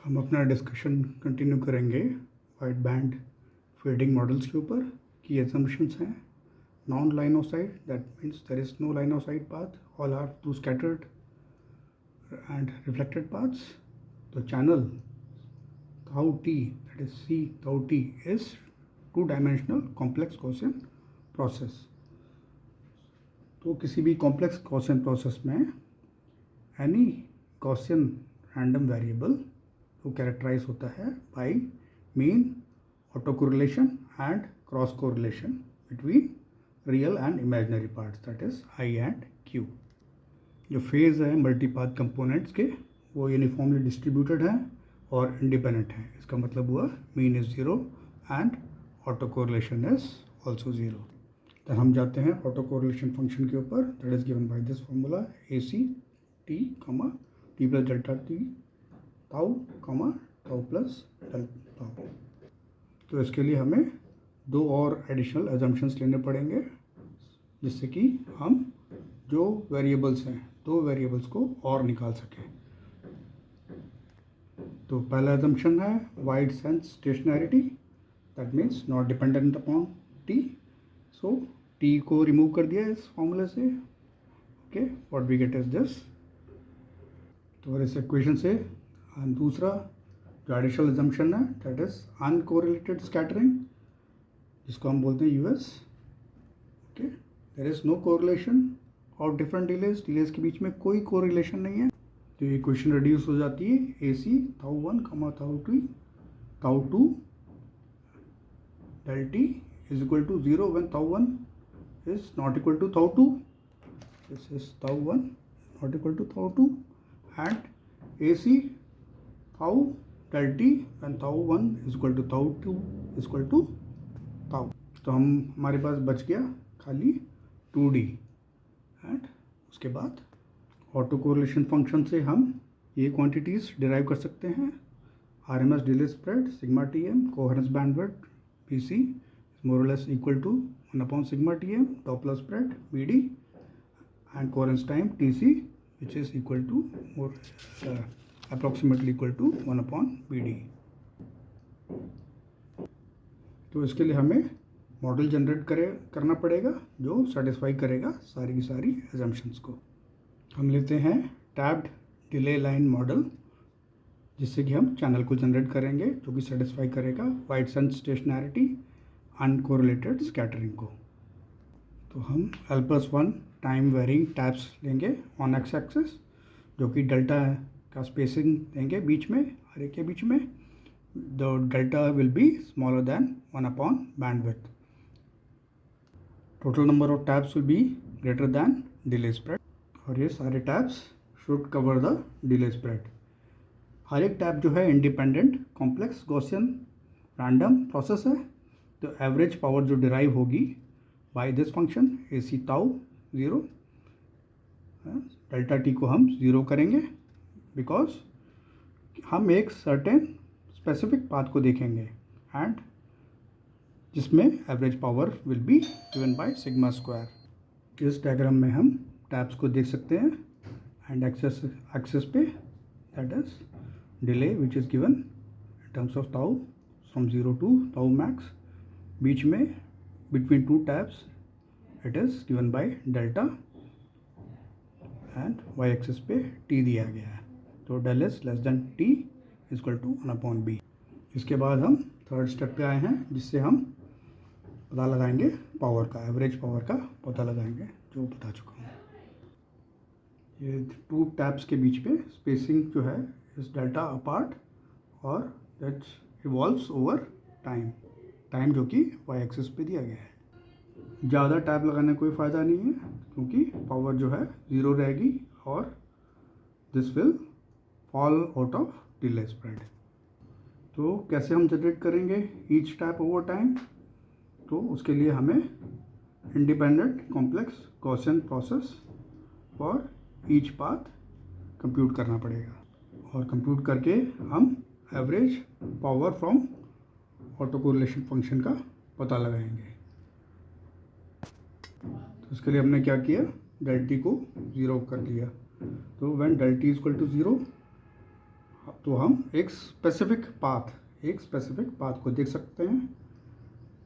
हम अपना discussion continue करेंगे वाइड बैंड फीडिंग मॉडल्स के ऊपर की assumptions हैं non line of sight, that means there is no line of sight path, all are to scattered and reflected paths. The channel tau t, that is c tau t, is two-dimensional complex Gaussian process. तो किसी भी complex Gaussian process में any Gaussian random variable वो characterize होता है by mean autocorrelation and cross correlation between real and imaginary parts, that is I and Q. जो phase है मल्टीपाथ components के वो यूनिफॉर्मली डिस्ट्रीब्यूटेड हैं और इंडिपेंडेंट हैं. इसका मतलब हुआ mean is zero and autocorrelation is also zero. तो हम जाते हैं ऑटो कोरिलेशन फंक्शन के ऊपर, that is given by this formula A C T comma T plus delta T tau comma tau plus delta ताउ. तो इसके लिए हमें दो और एडिशनल एजम्पशंस लेने पड़ेंगे जिससे कि हम जो वेरिएबल्स हैं दो वेरिएबल्स को और निकाल सकें. तो पहला एजम्पशन है wide sense stationarity, that means not dependent upon T. So T को रिमूव कर दिया इस फॉर्मूले से. Okay, what we get is this. तो इस इक्वेशन से दूसरा जो एडिशनल एजम्पशन है दैट इज अनकोरिलेटेड स्कैटरिंग, जिसको हम बोलते हैं US. Okay, there is no correlation और डिफरेंट डिलेज के बीच में कोई कोरिलेशन नहीं है. तो ये इक्वेशन रिड्यूस हो जाती है ए C tau one comma tau two del T is equal to zero when tau one is not equal to tau two. This is tau one not equal to tau two and A C tau del T when tau one is equal to tau two is equal to tau. तो हमारे पास बच गया खाली 2D. And उसके बाद auto correlation function से हम ये क्वांटिटीज़ डिराइव कर सकते हैं. RMS delay spread sigma T M, coherence bandwidth B C more और लेस इक्वल टू 1/सिग्मा T M, Doppler spread B D and coherence time T C which is equal to more approximately equal to 1/BD. तो इसके लिए हमें model generate करना पड़ेगा जो satisfy करेगा सारी की सारी एजम्पशंस को. हम लेते हैं टैब्ड डिले लाइन मॉडल, जिससे कि हम चैनल को जनरेट करेंगे जो कि सेटिस्फाई करेगा वाइड सेंस स्टेशनैरिटी अनकोरिलेटेड स्कैटरिंग को. तो हम L+1 टाइम वेरिंग टैब्स लेंगे ऑन एक्स एक्सिस, जो कि डेल्टा का स्पेसिंग देंगे बीच में हर एक के बीच में. The delta will be smaller than 1/bandwidth. Total number of taps will be greater than delay spread और ये सारे taps should cover the delay spread. हर एक टैब जो है independent complex Gaussian random process है. तो एवरेज पावर जो डिराइव होगी by this function A C tau zero, delta T को हम ज़ीरो करेंगे बिकॉज हम एक सर्टेन स्पेसिफिक पाथ को देखेंगे एंड जिसमें average power will be given by sigma square. इस डायग्राम में हम टैब्स को देख सकते हैं एंड एक्सेस पे that is delay which is given in terms of tau from 0 to tau max. बीच में between two taps it is given by delta and Y axis पे टी दिया गया है. तो del is less than T is equal to 1/B. इसके बाद हम थर्ड स्टेप पे आए हैं जिससे हम पता लगाएंगे पावर का, एवरेज पावर का पता लगाएंगे जो बता चुका हूँ. ये टू टैब्स के बीच पे स्पेसिंग जो है इस डेल्टा अपार्ट और दैट इवॉल्व्स ओवर टाइम जो कि वाई एक्सिस पे दिया गया है. ज़्यादा टैब लगाने का कोई फ़ायदा नहीं है क्योंकि पावर जो है ज़ीरो रहेगी और this will fall out of delay spread. तो कैसे हम जनरेट करेंगे ईच टैप ओवर टाइम. तो उसके लिए हमें independent complex Gaussian process for each path compute करना पड़ेगा और कंप्यूट करके हम average power from auto correlation function का पता लगाएंगे. तो इसके लिए हमने क्या किया, डेल टी को ज़ीरो कर दिया. तो when del T is equal to zero तो हम एक स्पेसिफिक पाथ को देख सकते हैं,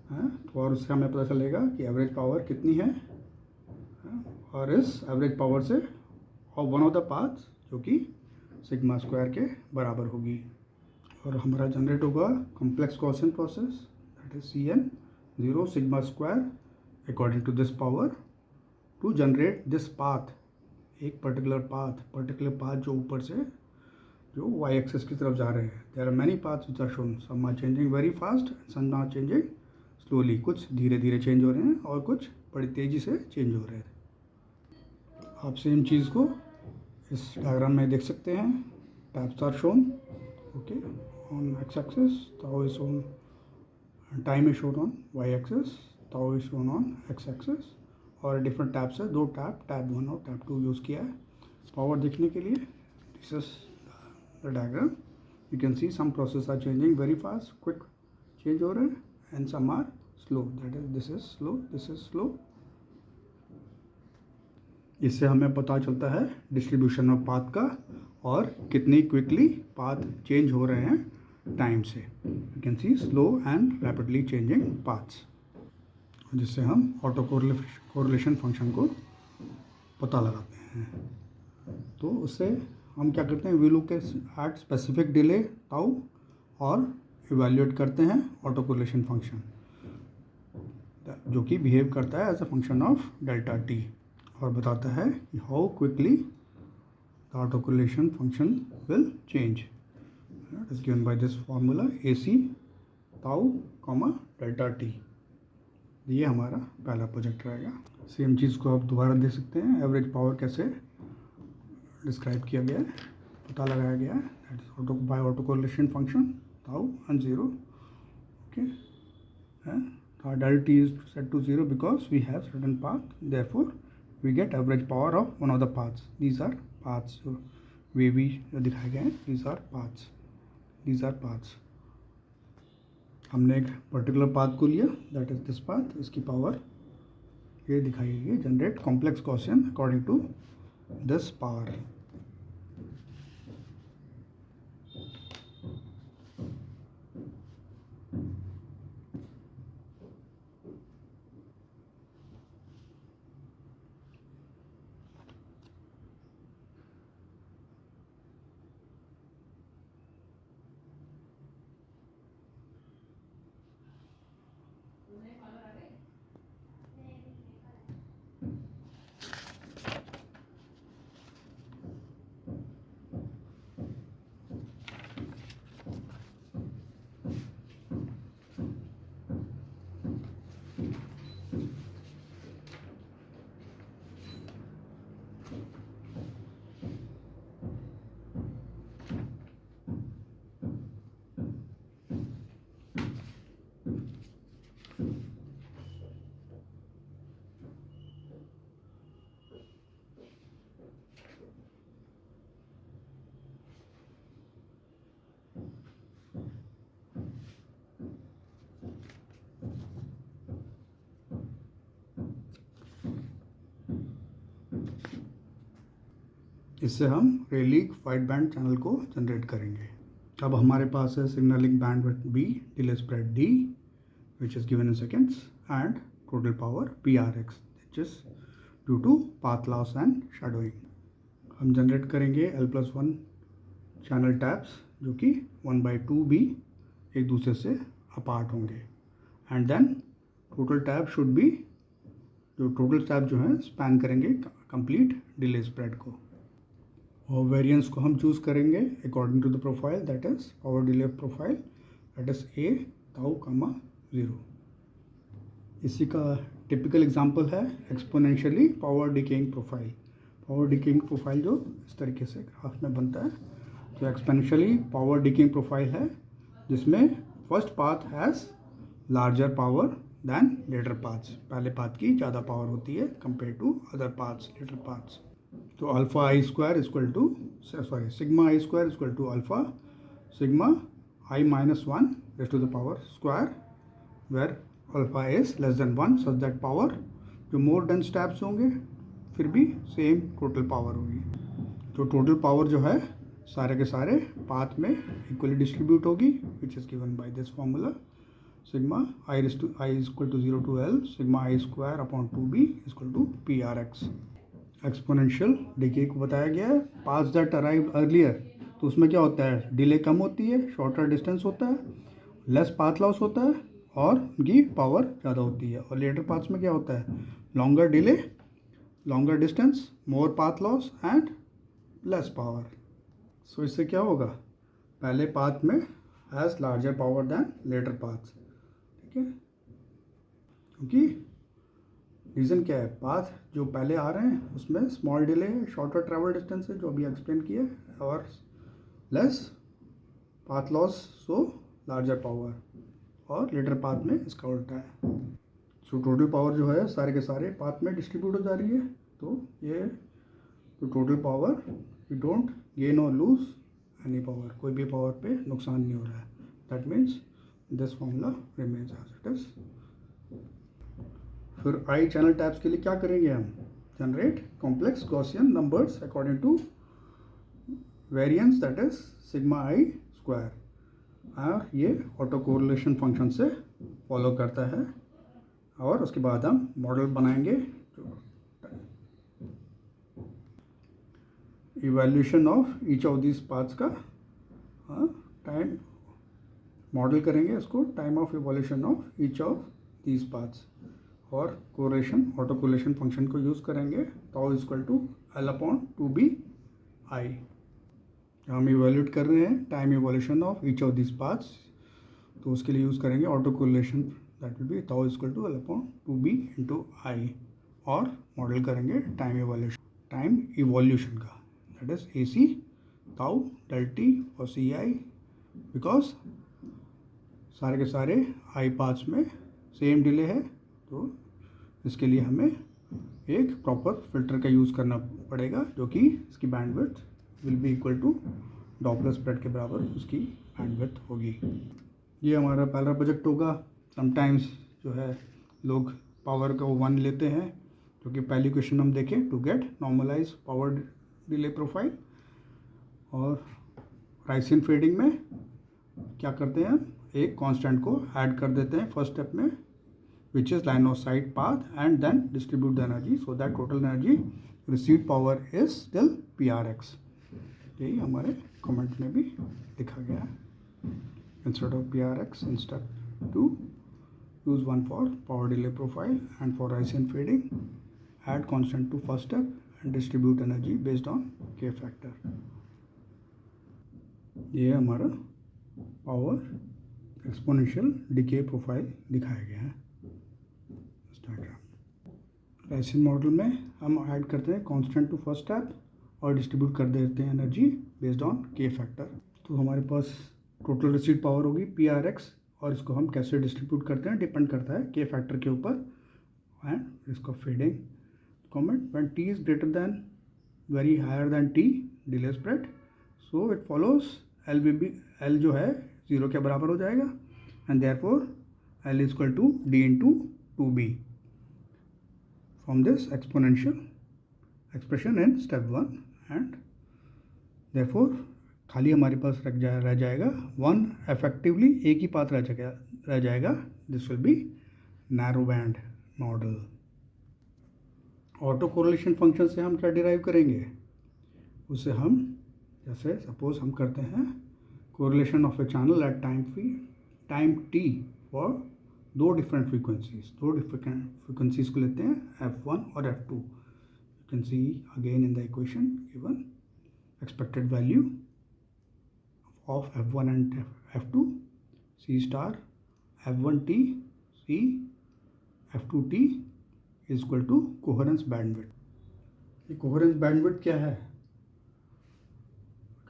तो और उससे हमें पता चलेगा कि एवरेज पावर कितनी है, और इस एवरेज पावर से और वन ऑफ द पाथ जो कि सिग्मा स्क्वायर के बराबर होगी, और हमारा जनरेट होगा complex Gaussian process, that is CN 0 sigma square according to this power to generate this path, एक पर्टिकुलर पाथ जो ऊपर से जो y एक्सिस की तरफ जा रहे हैं. There are many paths which are shown, some are changing very fast, some are changing slowly, कुछ धीरे धीरे चेंज हो रहे हैं और कुछ बड़ी तेज़ी से चेंज हो रहे हैं. आप सेम चीज़ को इस डायग्राम में देख सकते हैं. Taps are shown, okay, on x axis, tau is shown, time is shown on y axis, tau is shown on x axis, और डिफरेंट टैप्स है, 2 टैप 1 और टैप 2 यूज़ किया है पावर देखने के लिए. This is the diagram. You can see some process are changing very fast, quick change हो रहे हैं, and some are slow, that is this is slow. इससे हमें पता चलता है डिस्ट्रीब्यूशन ऑफ पाथ का और कितनी क्विकली पाथ चेंज हो रहे हैं टाइम से. You can C slow and rapidly changing paths, जिससे हम ऑटो कोरिलेशन फंक्शन को पता लगाते हैं. तो उससे हम क्या करते हैं, we look at specific delay tau और इवैल्यूएट करते हैं ऑटो कोरिलेशन फंक्शन, जो कि बिहेव करता है as a function of delta T, और बताता है कि how quickly the auto correlation function will change. It is given by this formula AC tau comma delta T. ये हमारा पहला प्रोजेक्ट रहेगा. सेम चीज़ को आप दोबारा देख सकते हैं. एवरेज पावर कैसे डिस्क्राइब किया गया है, पता लगाया गया है, that is auto correlation function tau and 0, okay. Del t is set to 0 because we have certain path, therefore we get average power of one of the paths. These are paths, so wavy जो दिखाए गए हैं, these are paths. हमने एक particular path को लिया, that is this path, इसकी power ये दिखाई गई है, generate complex Gaussian according to this power. इससे हम रेलिक वाइड बैंड चैनल को जनरेट करेंगे. अब हमारे पास है signalling bandwidth B, delay spread D, which is given in seconds, and total power PRX, which is due to path loss and shadowing. हम generate करेंगे L+1 चैनल टैप्स जो कि 1/2B एक दूसरे से अपार्ट होंगे, and then total tap should be, जो total tap जो है स्पैन करेंगे कंप्लीट डिले स्प्रेड को. और वेरिएंस को हम चूज़ करेंगे according to the profile, that is power delay profile, that is A tau comma 0. इसी का टिपिकल एग्जांपल है exponentially power decaying profile. Power decaying profile जो इस तरीके से ग्राफ में बनता है, तो एक्सपोनेंशियली पावर डिकेइंग प्रोफाइल है जिसमें first path has larger power than later paths. पहले पाथ की ज़्यादा पावर होती है compare to other paths, later paths. तो alpha I square equal to sigma I square equal to alpha sigma I minus 1 raised to the power square, where alpha is less than 1, such that power जो मोर dense taps होंगे फिर भी same total power होगी. तो total power जो है सारे के सारे पाथ में इक्वली डिस्ट्रीब्यूट होगी, which is given by this formula sigma I is equal to 0 to L sigma I square upon 2b equal to P R X. Exponential decay को बताया गया है, पाथ्स दैट अराइव अर्लियर, तो उसमें क्या होता है, डिले कम होती है, शॉर्टर डिस्टेंस होता है, लेस पाथ लॉस होता है और उनकी पावर ज़्यादा होती है। और लेटर पाथ्स में क्या होता है, longer delay, longer distance, more path loss and less power. So इससे क्या होगा, पहले पाथ में has larger power than later paths, ठीक है। क्योंकि रीज़न क्या है, पाथ जो पहले आ रहे हैं उसमें स्मॉल डिले है, शॉर्टर ट्रैवल डिस्टेंस है जो अभी एक्सप्लेन किया है, और लेस पाथ लॉस सो लार्जर पावर, और लेटर पाथ में इसका उल्टा है। सो टोटल पावर जो है सारे के सारे पाथ में डिस्ट्रीब्यूट हो जा रही है, तो ये तो total power we don't gain और लूज एनी पावर, कोई भी पावर पे नुकसान नहीं हो रहा है। That means this formula remains as it is. फिर आई चैनल टैप्स के लिए क्या करेंगे हम, generate complex Gaussian numbers according to variance that is sigma I square, और ये ऑटो कोरिलेशन फंक्शन से फॉलो करता है। और उसके बाद हम मॉडल बनाएंगे, evaluation of each of this paths का टाइम मॉडल करेंगे इसको, time of evolution of each of these paths, और कोरिलेशन ऑटो कोरिलेशन फंक्शन को यूज़ करेंगे, tau equal to L upon 2b I. हम इवैल्यूएट कर रहे हैं time evolution of each of this paths, तो उसके लिए यूज़ करेंगे auto correlation, that will be tau equal to L upon 2b into I, और मॉडल करेंगे टाइम इवोल्यूशन का, that is A C tau del T और सी आई, because सारे के सारे आई पाथ्स में सेम डिले है, तो इसके लिए हमें एक प्रॉपर फिल्टर का यूज़ करना पड़ेगा, जो कि इसकी bandwidth will be equal to Doppler spread के बराबर उसकी बैंडविड्थ होगी। ये हमारा पहला प्रोजेक्ट होगा। समटाइम्स जो है लोग पावर को 1 लेते हैं, जो कि पहली क्वेश्चन हम देखें, to get normalise power delay profile. और राइसियन फेडिंग में क्या करते हैं, एक कांस्टेंट को ऐड कर देते हैं फर्स्ट स्टेप में, which is line of sight path, and then distribute the energy so that total energy received power is still PRX। यही हमारे कमेंट में भी लिखा गया है, instead of PRX in step 2 use one for power delay profile, and for Raisian fading add constant to first step and distribute energy based on K factor। ये हमारा power exponential decay profile दिखाया गया है। राइसियन model में हम add करते हैं constant to first step और डिस्ट्रीब्यूट कर देते हैं एनर्जी बेस्ड ऑन के फैक्टर। तो हमारे पास टोटल रिसीव्ड पावर होगी PRX, और इसको हम कैसे डिस्ट्रीब्यूट करते हैं डिपेंड करता है के फैक्टर के ऊपर। एंड इसका fading comment, when T is greater than very higher than T delay spread, so it follows L जो है 0 के बराबर हो जाएगा, and therefore L is equal to D into 2B from this exponential expression in step 1, and therefore खाली हमारे पास रह जाएगा 1 effectively, एक ही पाथ रह जाएगा। This will be narrow band model. Auto correlation function से हम क्या डिराइव करेंगे, उससे हम जैसे सपोज हम करते हैं correlation of a channel at time t for दो डिफरेंट फ्रीक्वेंसीज को लेते हैं F1 और F2। You can see again in the equation given expected value of F1 and F2, C star F1t C F2t is equal to coherence bandwidth. ये coherence bandwidth क्या है,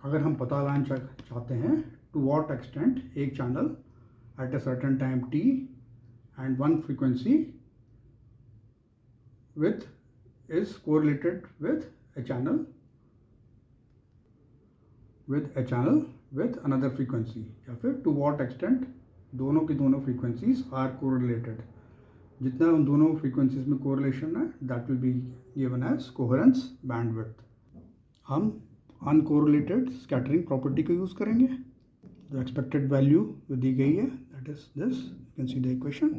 अगर हम पता लगाना चाहते हैं टू व्हाट एक्सटेंट एक channel at a certain time t and one frequency is correlated with a channel with another frequency, या फिर to what extent दोनों की दोनों frequencies are correlated। जितना उन दोनों frequencies में correlation है that will be given as coherence bandwidth। हम अनकोरिलेटेड स्कैटरिंग प्रॉपर्टी को यूज़ करेंगे। जो एक्सपेक्टेड वैल्यू जो दी गई है that is this, you can see the equation.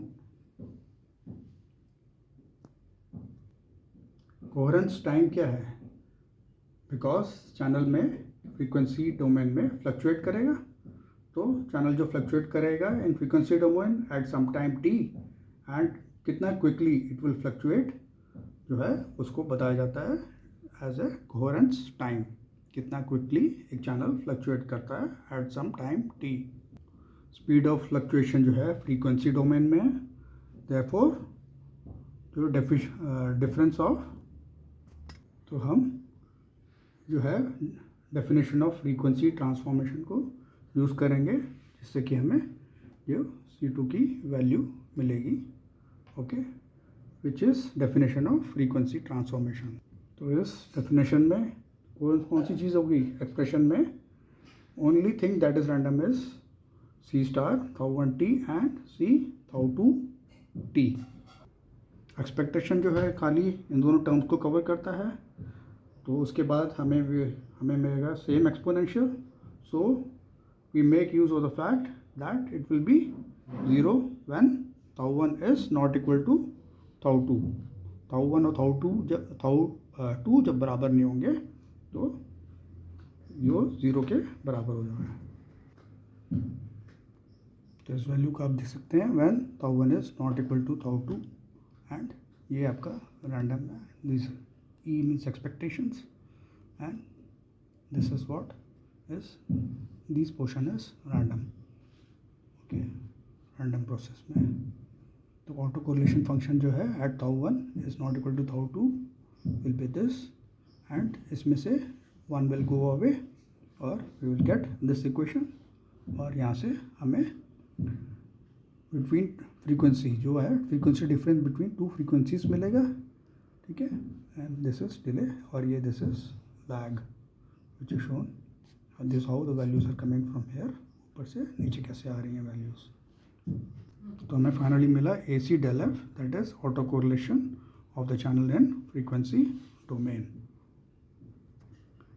Coherence time क्या है? बिकॉज चैनल में फ्रीक्वेंसी डोमेन में फ्लक्चुएट करेगा, तो चैनल जो फ्लक्चुएट करेगा in frequency domain at some time T, and कितना क्विकली इट विल फ्लक्चुएट जो है उसको बताया जाता है एज ए कोहेरेंस टाइम। कितना क्विकली एक चैनल फ्लक्चुएट करता है at some time T. Speed of fluctuation जो है फ्रीक्वेंसी डोमेन में है, देयरफॉर जो डिफरेंस ऑफ, तो हम जो है डेफिनेशन ऑफ फ्रीक्वेंसी ट्रांसफॉर्मेशन को यूज़ करेंगे, जिससे कि हमें जो C2 की वैल्यू मिलेगी, okay, which is definition of frequency transformation. तो इस डेफिनेशन में कौन सी चीज़ होगी एक्सप्रेशन में? Only thing that is random is C star τ1t and C τ2t। Expectation जो है खाली इन दोनों टर्म्स को कवर करता है, तो उसके बाद हमें मिलेगा same exponential, so we make use of the fact that it will be 0 when τ1 is not equal to τ2। τ1 और τ2 जब बराबर नहीं होंगे तो यो 0 के बराबर हो जाएगा। तो इस वैल्यू को आप देख सकते हैं when τ1 is not equal to τ2, and ये आपका रैंडम है। This E means expectations and this is what is, this portion is random, okay, random process में। तो ऑटो कोरिलेशन फंक्शन जो है at τ1 is not equal to τ2 will be this, and इसमें से one will go away और we will get this equation, और यहाँ से हमें बिटवीन फ्रीक्वेंसी जो है frequency difference between two frequencies मिलेगा, ठीक है, एंड दिस इज डिले और ये this is lag which is shown, this how the values are coming from here, ऊपर से नीचे कैसे आ रही हैं वैल्यूज। तो हमें फाइनली मिला AC del F, that is auto correlation of the channel in frequency domain.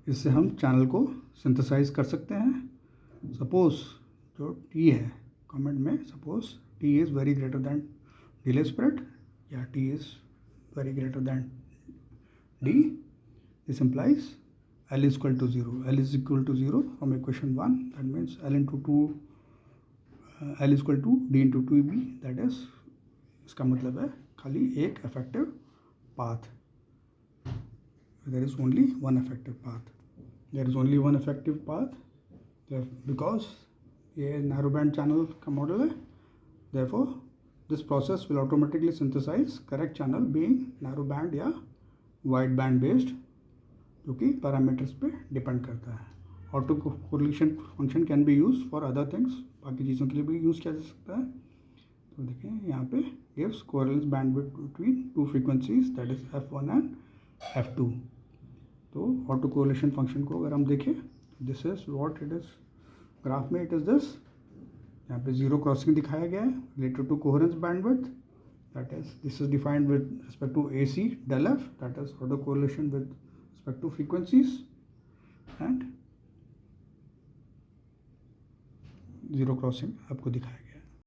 इससे हम चैनल को सिंथेसाइज कर सकते हैं। सपोज जो T है कमेंट में, suppose T is very greater than delay spread या T is very greater than D, this implies L is equal to 0. L is equal to 0 from equation 1, that means L into 2, L is equal to D into 2B, that is, इसका मतलब है खाली एक effective path, there is only one effective path, there is only one effective path, because ये narrow band channel का model है, therefore this process will automatically synthesize correct channel being narrow band या wide band based, जो कि parameters पे depend करता है। Auto correlation function can be use for other things, बाकी चीज़ों के लिए भी यूज़ किया जा सकता है। तो देखें यहाँ पे gives coherence bandwidth between two frequencies, that is F1 and F2। तो ऑटो कोरिलेशन फंक्शन को अगर हम देखें, this is what it is, graph में इट इज दिस, यहाँ पे जीरो क्रॉसिंग दिखाया गया है related to coherence bandwidth, that is this is defined with respect to AC del F, that is autocorrelation with respect to frequencies, and zero crossing आपको दिखाया